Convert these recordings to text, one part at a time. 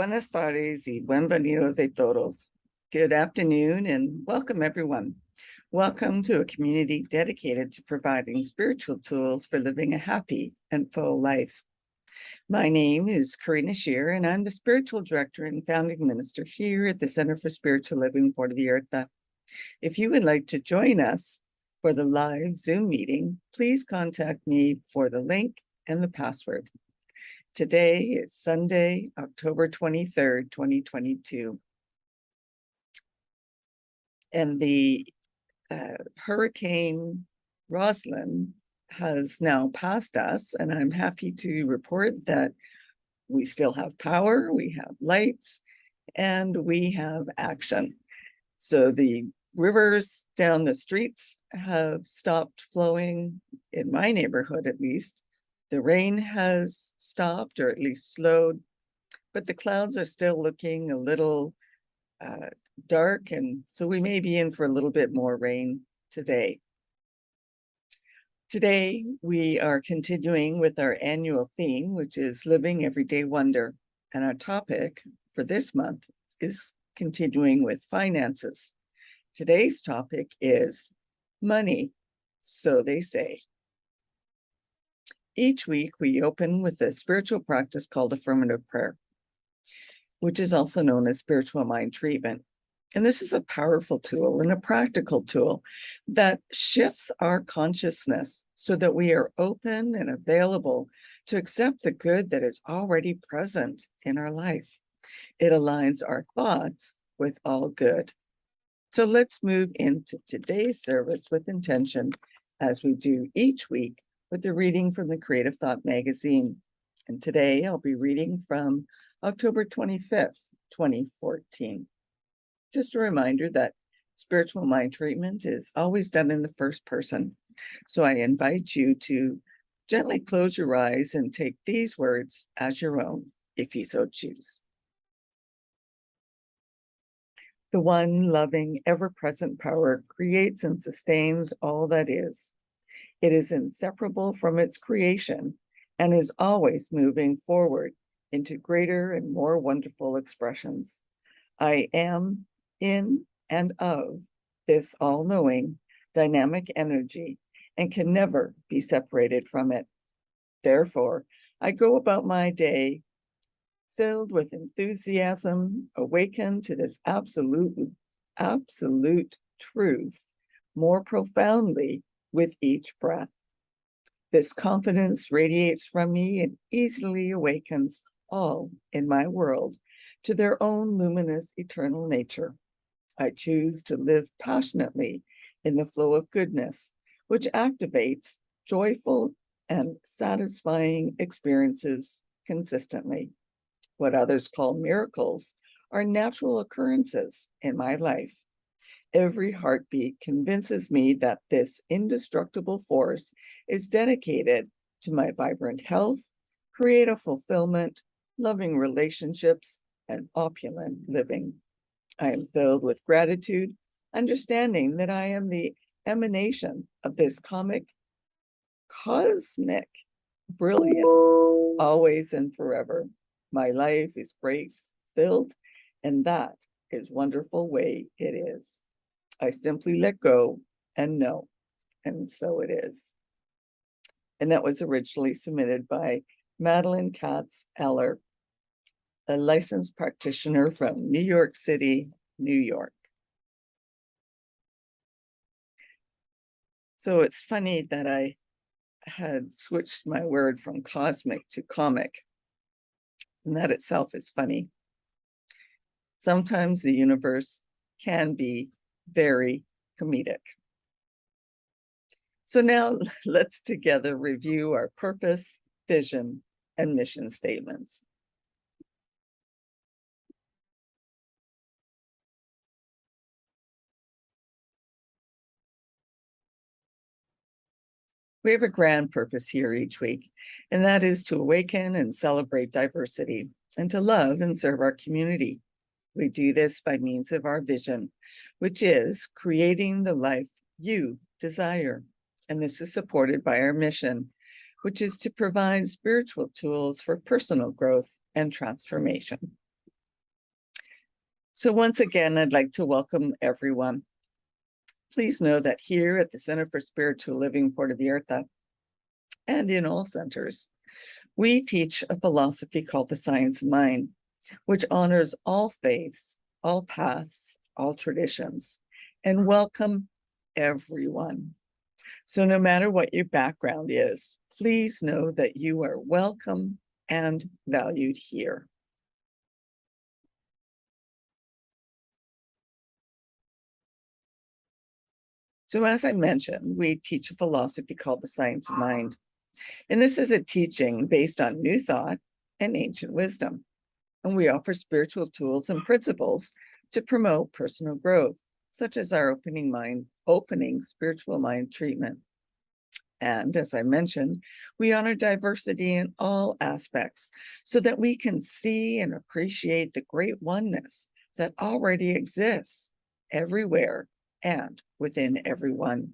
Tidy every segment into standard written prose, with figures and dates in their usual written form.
buenas tardes y bienvenidos a todos. Good afternoon and welcome everyone. Welcome to a community dedicated to providing spiritual tools for living a happy and full life. My name is Karina Shear and I'm the spiritual director and founding minister here at the Center for Spiritual Living Puerto Vallarta. If you would like to join us for the live Zoom meeting, please contact me for the link and the password. Today is Sunday, October 23rd, 2022. And the Hurricane Roslyn has now passed us, and I'm happy to report that we still have power, we have lights, and we have action. So the rivers down the streets have stopped flowing, in my neighborhood at least. The rain has stopped, or at least slowed, but the clouds are still looking a little dark, and so we may be in for a little bit more rain today. Today, we are continuing with our annual theme, which is Living Everyday Wonder, and our topic for this month is continuing with finances. Today's topic is money, so they say. Each week, we open with a spiritual practice called affirmative prayer, which is also known as spiritual mind treatment. And this is a powerful tool and a practical tool that shifts our consciousness so that we are open and available to accept the good that is already present in our life. It aligns our thoughts with all good. So let's move into today's service with intention, as we do each week, with a reading from the Creative Thought magazine. And today I'll be reading from October 25th, 2014. Just a reminder that spiritual mind treatment is always done in the first person. So I invite you to gently close your eyes and take these words as your own, if you so choose. The one loving, ever-present power creates and sustains all that is. It is inseparable from its creation and is always moving forward into greater and more wonderful expressions. I am in and of this all-knowing, dynamic energy and can never be separated from it. Therefore, I go about my day filled with enthusiasm, awakened to this absolute truth more profoundly with each breath. This confidence radiates from me and easily awakens all in my world to their own luminous eternal nature. I choose to live passionately in the flow of goodness, which activates joyful and satisfying experiences consistently. What others call miracles are natural occurrences in my life. Every heartbeat convinces me that this indestructible force is dedicated to my vibrant health, creative fulfillment, loving relationships, and opulent living. I am filled with gratitude, understanding that I am the emanation of this cosmic brilliance, always and forever. My life is grace-filled, and that is wonderful way it is. I simply let go and know, and so it is. And that was originally submitted by Madeline Katz-Eller, a licensed practitioner from New York City, New York. So it's funny that I had switched my word from cosmic to comic, and that itself is funny. Sometimes the universe can be very comedic. So now let's together review our purpose, vision, and mission statements. We have a grand purpose here each week, and that is to awaken and celebrate diversity and to love and serve our community. We do this by means of our vision, which is creating the life you desire. And this is supported by our mission, which is to provide spiritual tools for personal growth and transformation. So once again, I'd like to welcome everyone. Please know that here at the Center for Spiritual Living Puerto Vallarta, and in all centers, we teach a philosophy called the Science of Mind, which honors all faiths, all paths, all traditions, and welcome everyone. So no matter what your background is, please know that you are welcome and valued here. So as I mentioned, we teach a philosophy called the Science of Mind. And this is a teaching based on new thought and ancient wisdom. And we offer spiritual tools and principles to promote personal growth, such as our opening spiritual mind treatment. And as I mentioned, we honor diversity in all aspects so that we can see and appreciate the great oneness that already exists everywhere and within everyone.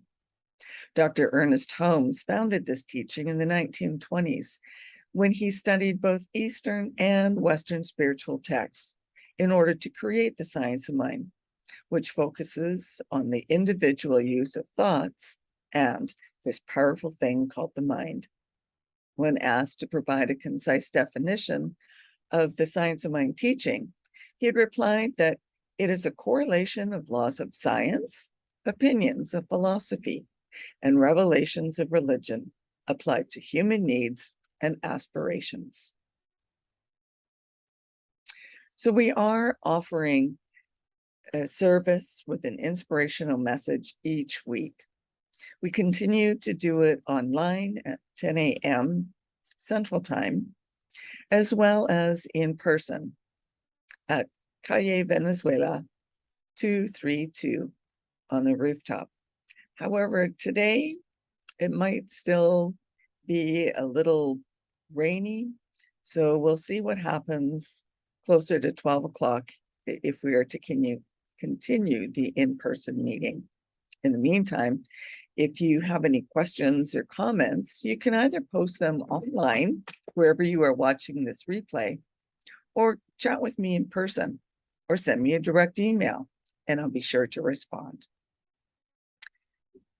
Dr. Ernest Holmes founded this teaching in the 1920s when he studied both Eastern and Western spiritual texts in order to create the Science of Mind, which focuses on the individual use of thoughts and this powerful thing called the mind. When asked to provide a concise definition of the Science of Mind teaching, he had replied that it is a correlation of laws of science, opinions of philosophy, and revelations of religion applied to human needs and aspirations. So we are offering a service with an inspirational message each week. We continue to do it online at 10 a.m. Central Time, as well as in person at Calle Venezuela 232 on the rooftop. However, today it might still be a little rainy, so we'll see what happens closer to 12 o'clock if we are to continue the in-person meeting. In the meantime, if you have any questions or comments, you can either post them online, wherever you are watching this replay, or chat with me in person, or send me a direct email, and I'll be sure to respond.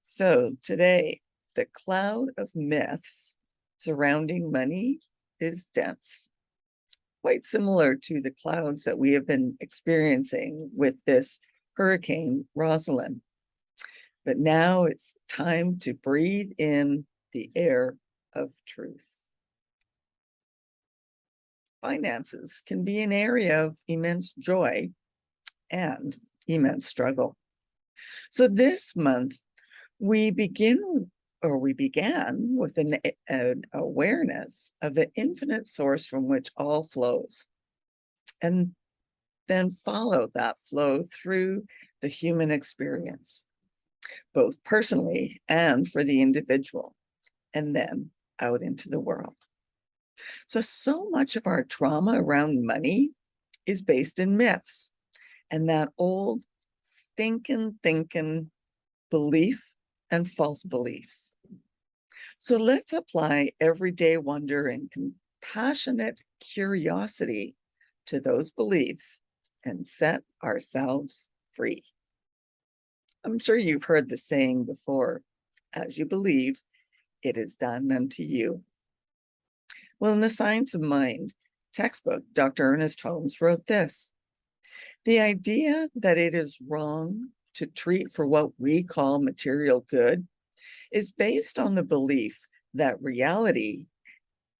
So today, the cloud of myths surrounding money is dense, quite similar to the clouds that we have been experiencing with this Hurricane Rosalind. But now it's time to breathe in the air of truth. Finances can be an area of immense joy and immense struggle. So this month, we began with an awareness of the infinite source from which all flows, and then follow that flow through the human experience, both personally and for the individual, and then out into the world. So much of our trauma around money is based in myths and that old stinking thinking belief and false beliefs. So let's apply everyday wonder and compassionate curiosity to those beliefs and set ourselves free. I'm sure you've heard the saying before, as you believe, it is done unto you. Well, in the Science of Mind textbook, Dr. Ernest Holmes wrote this: the idea that it is wrong to treat for what we call material good is based on the belief that reality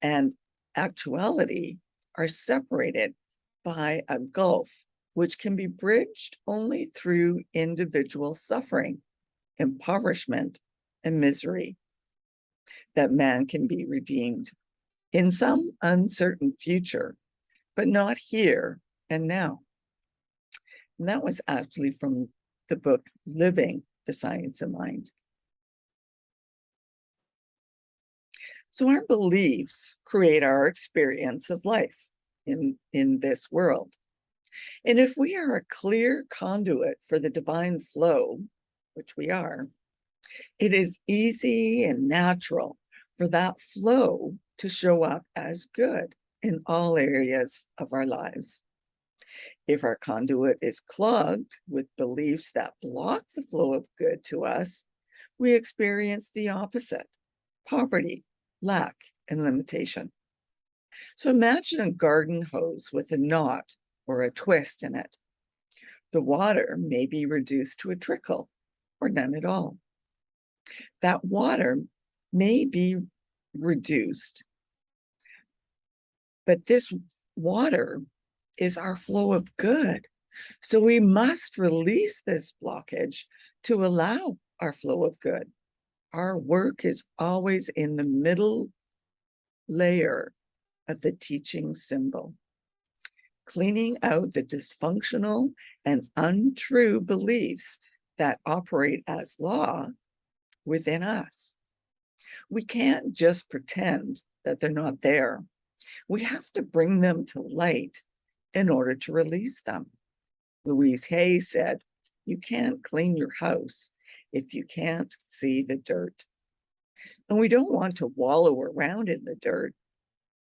and actuality are separated by a gulf which can be bridged only through individual suffering, impoverishment, and misery, that man can be redeemed in some uncertain future, but not here and now. And that was actually from the book Living the Science of Mind. So our beliefs create our experience of life in this world. And if we are a clear conduit for the divine flow, which we are, it is easy and natural for that flow to show up as good in all areas of our lives. If our conduit is clogged with beliefs that block the flow of good to us, we experience the opposite: poverty, lack, and limitation. So imagine a garden hose with a knot or a twist in it. The water may be reduced to a trickle or none at all. That water may be reduced, but this water is our flow of good. So we must release this blockage to allow our flow of good. Our work is always in the middle layer of the teaching symbol, cleaning out the dysfunctional and untrue beliefs that operate as law within us. We can't just pretend that they're not there. We have to bring them to light in order to release them. Louise Hay said, "You can't clean your house if you can't see the dirt." And we don't want to wallow around in the dirt.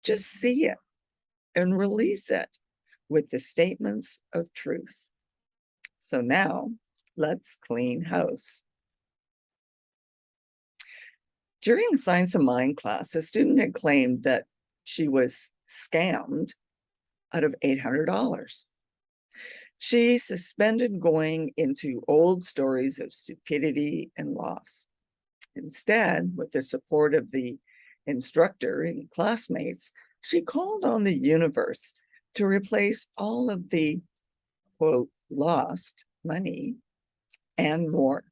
Just see it and release it with the statements of truth. So now, let's clean house. During a Science of Mind class, a student had claimed that she was scammed out of $800. She suspended going into old stories of stupidity and loss. Instead, with the support of the instructor and classmates, she called on the universe to replace all of the, quote, lost money and more.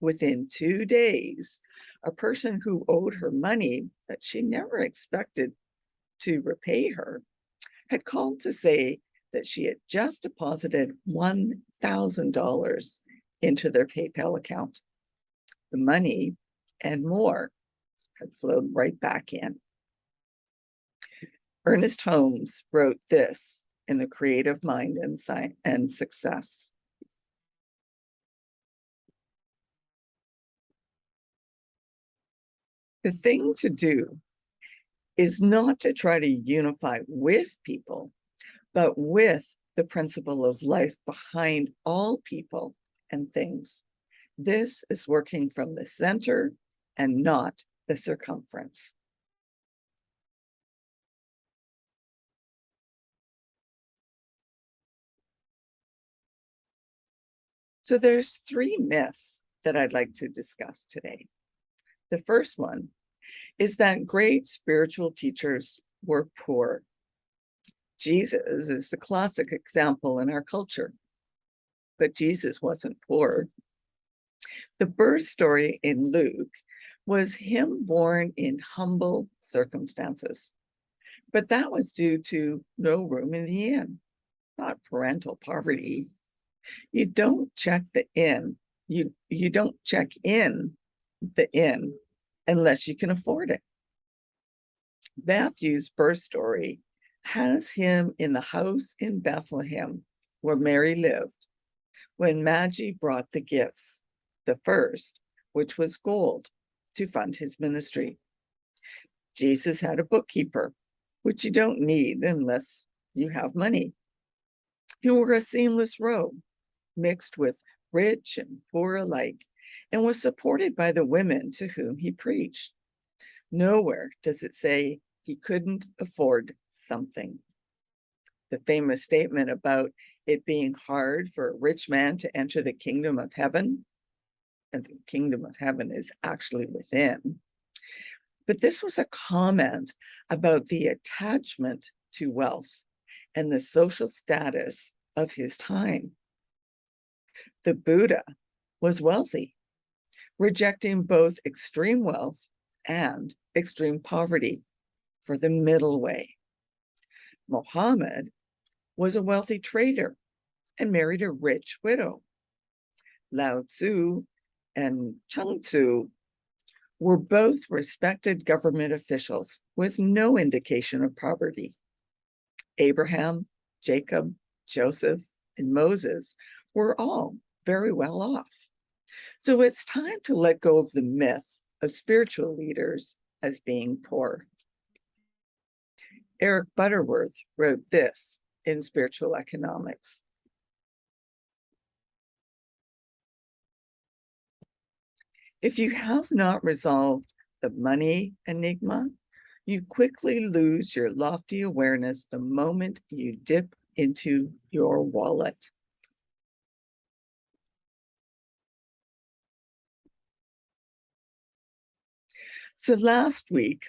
Within 2 days, a person who owed her money that she never expected to repay her had called to say that she had just deposited $1,000 into their PayPal account. The money and more had flowed right back in. Ernest Holmes wrote this in The Creative Mind and Success. The thing to do is not to try to unify with people, but with the principle of life behind all people and things. This is working from the center and not the circumference. So there's 3 myths that I'd like to discuss today. The first one is that great spiritual teachers were poor. Jesus is the classic example in our culture, but Jesus wasn't poor. The birth story in Luke was him born in humble circumstances, but that was due to no room in the inn, not parental poverty. You don't check the inn. You don't check in the inn unless you can afford it. Matthew's birth story has him in the house in Bethlehem where Mary lived when Magi brought the gifts, the first, which was gold, to fund his ministry. Jesus had a bookkeeper, which you don't need unless you have money. He wore a seamless robe mixed with rich and poor alike, and was supported by the women to whom he preached. Nowhere does it say he couldn't afford something. The famous statement about it being hard for a rich man to enter the kingdom of heaven, and the kingdom of heaven is actually within. But this was a comment about the attachment to wealth and the social status of his time. The Buddha was wealthy, rejecting both extreme wealth and extreme poverty for the middle way. Mohammed was a wealthy trader and married a rich widow. Lao Tzu and Chung Tzu were both respected government officials with no indication of poverty. Abraham, Jacob, Joseph, and Moses were all very well off. So it's time to let go of the myth of spiritual leaders as being poor. Eric Butterworth wrote this in spiritual economics. If you have not resolved the money enigma, you quickly lose your lofty awareness the moment you dip into your wallet. So last week,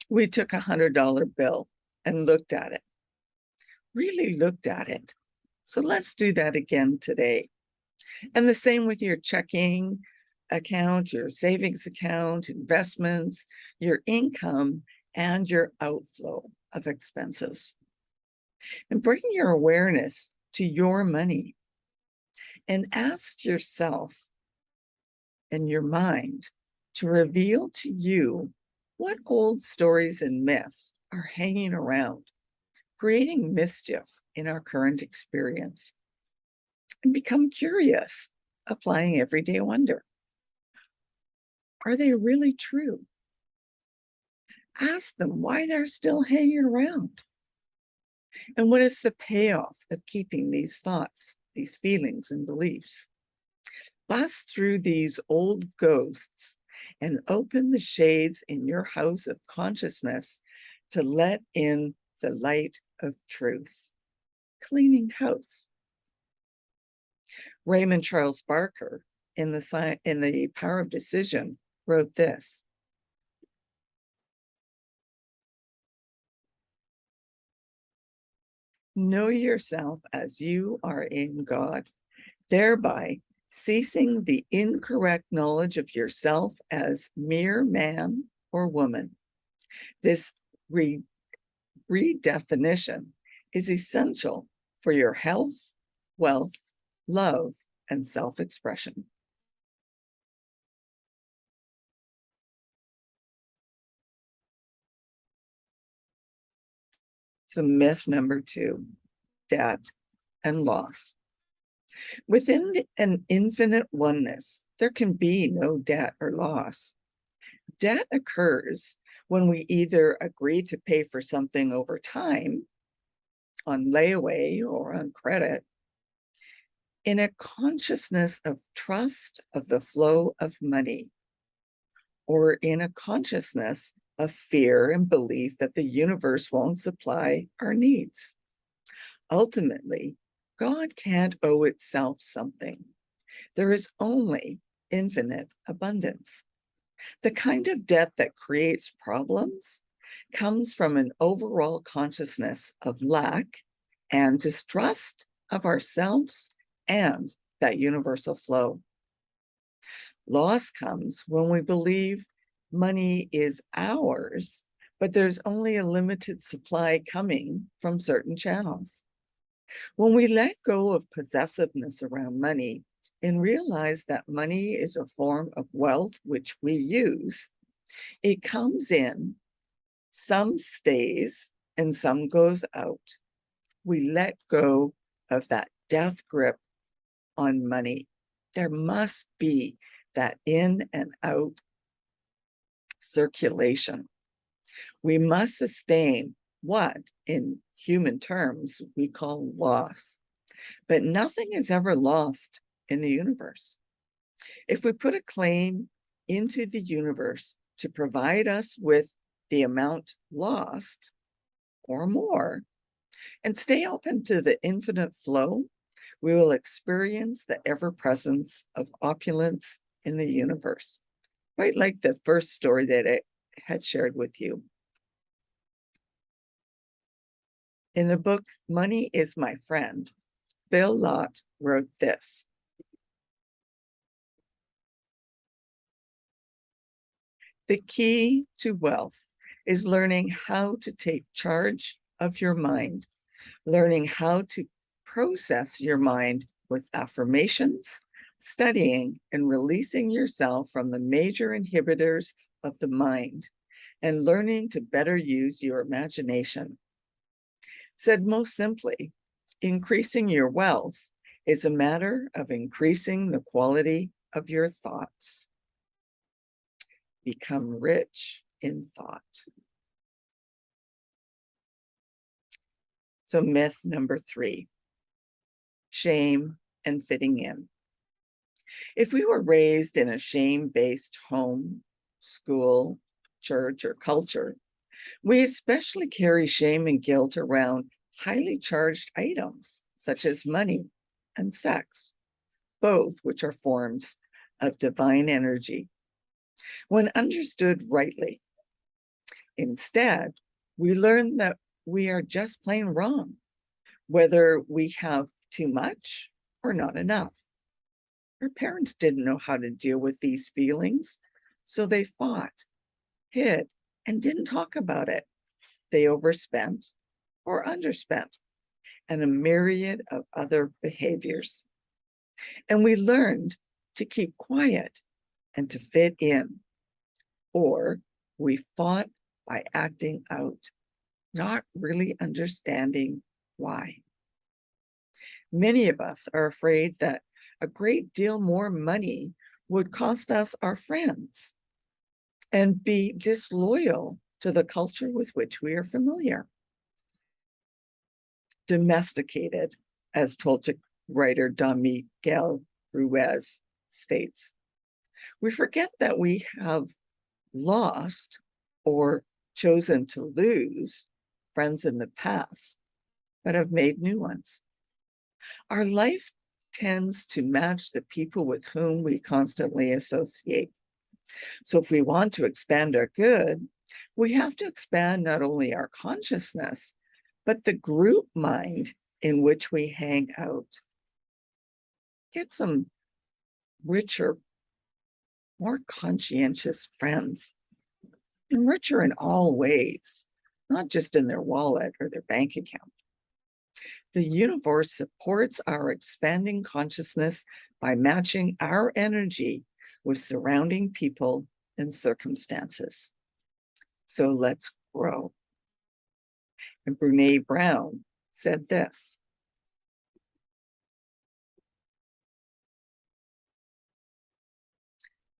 we took $100 bill and looked at it, really looked at it. So let's do that again today. And the same with your checking account, your savings account, investments, your income, and your outflow of expenses. And bring your awareness to your money and ask yourself and your mind to reveal to you what old stories and myths are hanging around, creating mischief in our current experience. And become curious, applying everyday wonder. Are they really true? Ask them why they're still hanging around. And what is the payoff of keeping these thoughts, these feelings and beliefs? Bust through these old ghosts and open the shades in your house of consciousness to let in the light of truth. Cleaning house. Raymond Charles Barker, in the Power of Decision, wrote this: know yourself as you are in God, thereby ceasing the incorrect knowledge of yourself as mere man or woman. This redefinition is essential for your health, wealth, love, and self-expression. So myth number 2, debt and loss. Within an infinite oneness, there can be no debt or loss. Debt occurs when we either agree to pay for something over time, on layaway or on credit, in a consciousness of trust of the flow of money, or in a consciousness of fear and belief that the universe won't supply our needs. Ultimately, God can't owe itself something. There is only infinite abundance. The kind of debt that creates problems comes from an overall consciousness of lack and distrust of ourselves and that universal flow. Loss comes when we believe money is ours, but there's only a limited supply coming from certain channels. When we let go of possessiveness around money and realize that money is a form of wealth which we use, it comes in, some stays, and some goes out. We let go of that death grip on money. There must be that in and out circulation. We must sustain what, in human terms, we call loss. But nothing is ever lost in the universe. If we put a claim into the universe to provide us with the amount lost or more, and stay open to the infinite flow, we will experience the ever-presence of opulence in the universe. Quite like the first story that I had shared with you. In the book, Money is My Friend, Bill Lott wrote this: the key to wealth is learning how to take charge of your mind, learning how to process your mind with affirmations, studying and releasing yourself from the major inhibitors of the mind, and learning to better use your imagination. Said most simply, increasing your wealth is a matter of increasing the quality of your thoughts. Become rich in thought. So myth number 3, shame and fitting in. If we were raised in a shame-based home, school, church, or culture, we especially carry shame and guilt around highly charged items such as money and sex, both which are forms of divine energy. When understood rightly, instead, we learn that we are just plain wrong, whether we have too much or not enough. Our parents didn't know how to deal with these feelings, so they fought, hid, and didn't talk about it. They overspent or underspent, and a myriad of other behaviors. And we learned to keep quiet and to fit in, or we fought by acting out, not really understanding why. Many of us are afraid that a great deal more money would cost us our friends and be disloyal to the culture with which we are familiar. Domesticated, as Toltec writer Don Miguel Ruiz states. We forget that we have lost or chosen to lose friends in the past, but have made new ones. Our life tends to match the people with whom we constantly associate. So if we want to expand our good, we have to expand not only our consciousness, but the group mind in which we hang out. Get some richer, more conscientious friends, and richer in all ways, not just in their wallet or their bank account. The universe supports our expanding consciousness by matching our energy with surrounding people and circumstances. So let's grow. And Brene Brown said this: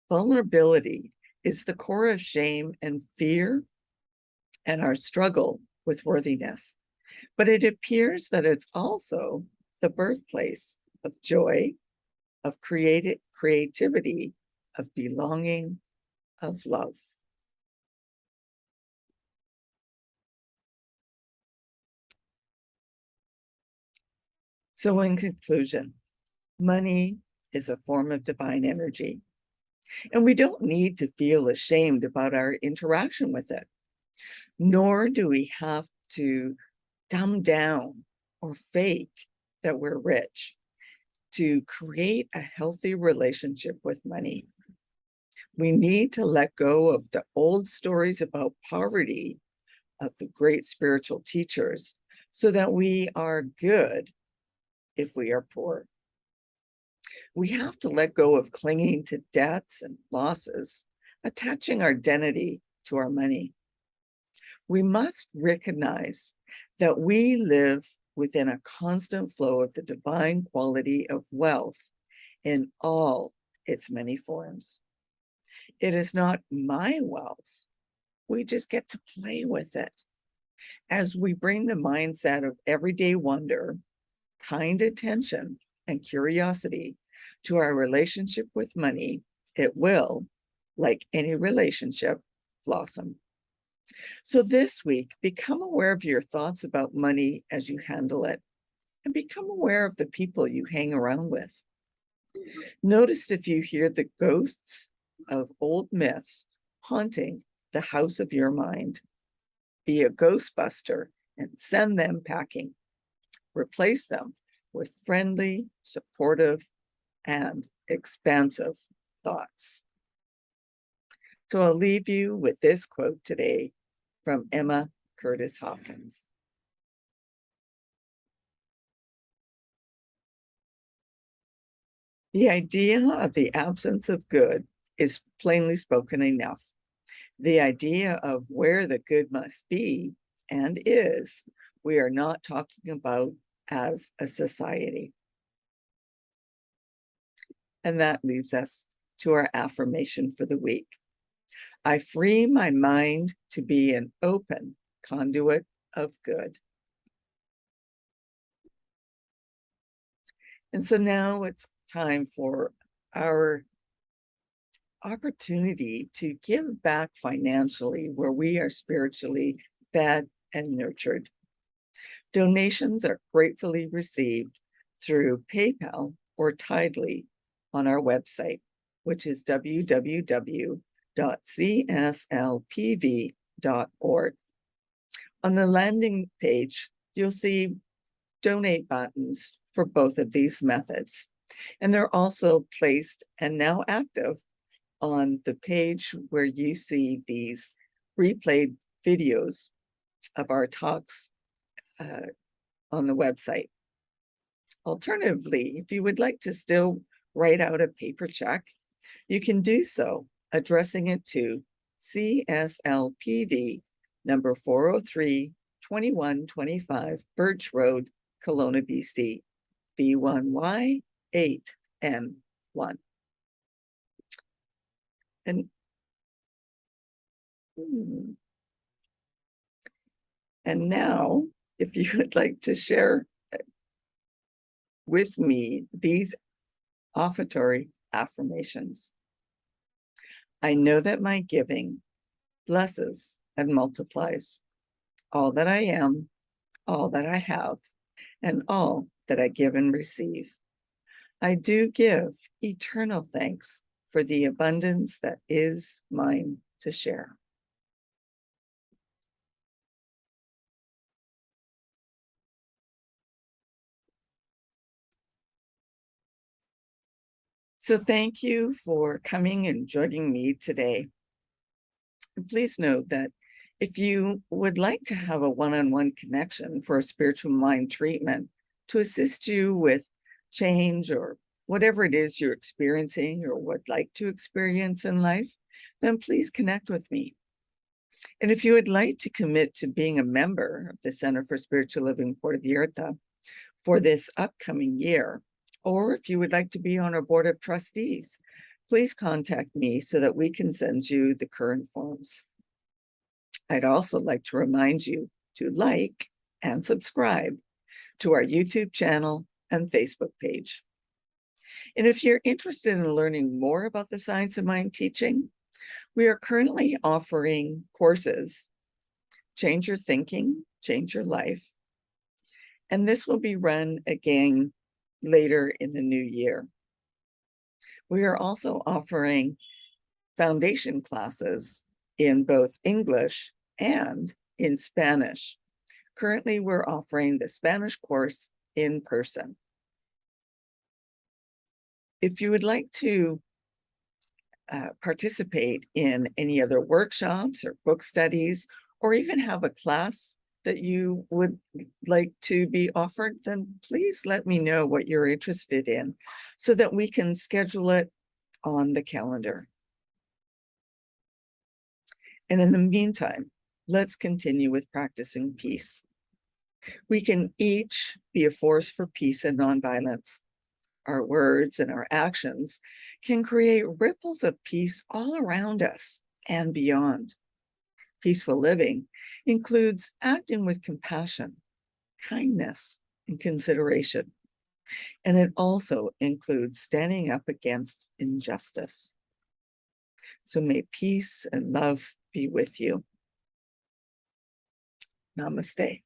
vulnerability is the core of shame and fear and our struggle with worthiness. But it appears that it's also the birthplace of joy, of creativity, of belonging, of love. So in conclusion, money is a form of divine energy, and we don't need to feel ashamed about our interaction with it, nor do we have to dumb down or fake that we're rich to create a healthy relationship with money. We need to let go of the old stories about poverty of the great spiritual teachers so that we are good if we are poor. We have to let go of clinging to debts and losses, attaching our identity to our money. We must recognize that we live within a constant flow of the divine quality of wealth in all its many forms. It is not my wealth. We just get to play with it. As we bring the mindset of everyday wonder, kind attention, and curiosity to our relationship with money, it will, like any relationship, blossom. So this week, become aware of your thoughts about money as you handle it, and become aware of the people you hang around with. Notice if you hear the ghosts of old myths haunting the house of your mind. Be a ghostbuster and send them packing. Replace them with friendly, supportive, and expansive thoughts. So I'll leave you with this quote today from Emma Curtis Hopkins. The idea of the absence of good is plainly spoken enough. The idea of where the good must be and is, we are not talking about as a society. And that leaves us to our affirmation for the week. I free my mind to be an open conduit of good. And so now it's time for our opportunity to give back financially where we are spiritually fed and nurtured. Donations are gratefully received through PayPal or Tidely on our website, which is www.cslpv.org. On the landing page, you'll see donate buttons for both of these methods. And they're also placed and now active on the page where you see these replayed videos of our talks on the website. Alternatively, if you would like to still write out a paper check, you can do so addressing it to CSLPV number 403 2125 Birch Road, Kelowna, BC, B1Y8M1. And now, if you would like to share with me these offertory affirmations. I know that my giving blesses and multiplies all that I am, all that I have, and all that I give and receive. I do give eternal thanks for the abundance that is mine to share. So thank you for coming and joining me today. Please note that if you would like to have a one-on-one connection for a spiritual mind treatment to assist you with change or whatever it is you're experiencing or would like to experience in life, then please connect with me. And if you would like to commit to being a member of the Center for Spiritual Living Puerto Vallarta for this upcoming year, or if you would like to be on our board of trustees, please contact me so that we can send you the current forms. I'd also like to remind you to like and subscribe to our YouTube channel and Facebook page. And if you're interested in learning more about the science of mind teaching, we are currently offering courses, Change Your Thinking, Change Your Life. And this will be run again later in the new year. We are also offering foundation classes in both English and in Spanish. Currently, we're offering the Spanish course in person. If you would like to participate in any other workshops or book studies, or even have a class that you would like to be offered, then please let me know what you're interested in so that we can schedule it on the calendar. And in the meantime, let's continue with practicing peace. We can each be a force for peace and nonviolence. Our words and our actions can create ripples of peace all around us and beyond. Peaceful living includes acting with compassion, kindness, and consideration. And it also includes standing up against injustice. So may peace and love be with you. Namaste.